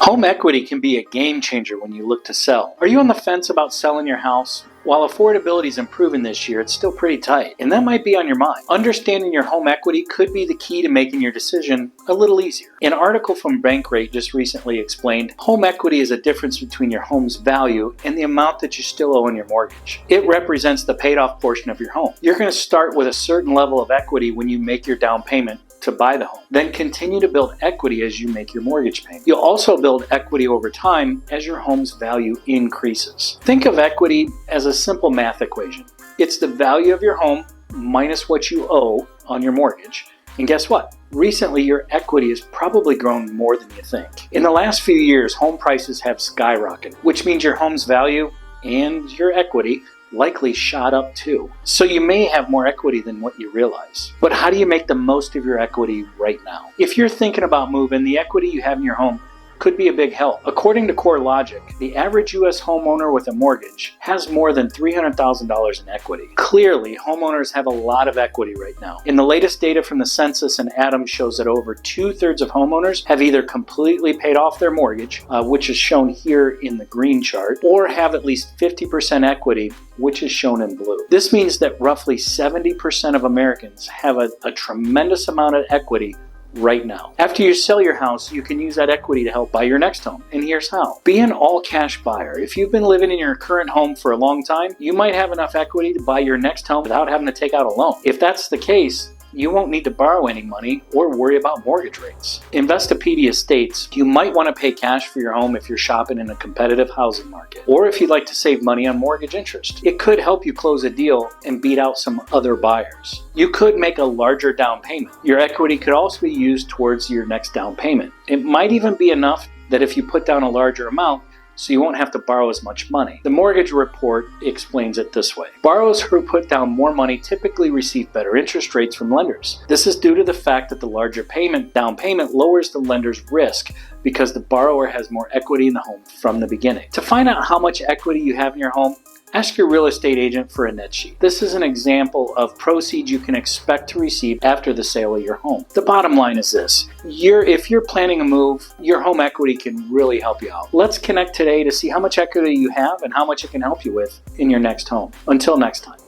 Home equity can be a game changer when you look to sell. Are you on the fence about selling your house? While affordability is improving this year, it's still pretty tight, and that might be on your mind. Understanding your home equity could be the key to making your decision a little easier. An article from Bankrate just recently explained home equity is a difference between your home's value and the amount that you still owe on your mortgage. It represents the paid off portion of your home. You're going to start with a certain level of equity when you make your down payment to buy the home. Then continue to build equity as you make your mortgage payment. You'll also build equity over time as your home's value increases. Think of equity as a simple math equation. It's the value of your home minus what you owe on your mortgage. And guess what? Recently, your equity has probably grown more than you think. In the last few years, home prices have skyrocketed, which means your home's value and your equity likely shot up too. So you may have more equity than what you realize. But how do you make the most of your equity right now? If you're thinking about moving, the equity you have in your home could be a big help. According to CoreLogic, the average U.S. homeowner with a mortgage has more than $300,000 in equity. Clearly, homeowners have a lot of equity right now. In the latest data from the census and Adams shows that over 2/3 of homeowners have either completely paid off their mortgage, which is shown here in the green chart, or have at least 50% equity, which is shown in blue. This means that roughly 70% of Americans have a tremendous amount of equity right now. After you sell your house, you can use that equity to help buy your next home. And here's how. Be an all-cash buyer. If you've been living in your current home for a long time, you might have enough equity to buy your next home without having to take out a loan. If that's the case, you won't need to borrow any money or worry about mortgage rates. Investopedia states you might want to pay cash for your home if you're shopping in a competitive housing market, or if you'd like to save money on mortgage interest. It could help you close a deal and beat out some other buyers. You could make a larger down payment. Your equity could also be used towards your next down payment. It might even be enough that if you put down a larger amount, so you won't have to borrow as much money. The mortgage report explains it this way. Borrowers who put down more money typically receive better interest rates from lenders. This is due to the fact that the larger down payment lowers the lender's risk because the borrower has more equity in the home from the beginning. To find out how much equity you have in your home, ask your real estate agent for a net sheet. This is an example of proceeds you can expect to receive after the sale of your home. The bottom line is this. If you're planning a move, your home equity can really help you out. Let's connect today to see how much equity you have and how much it can help you with in your next home. Until next time.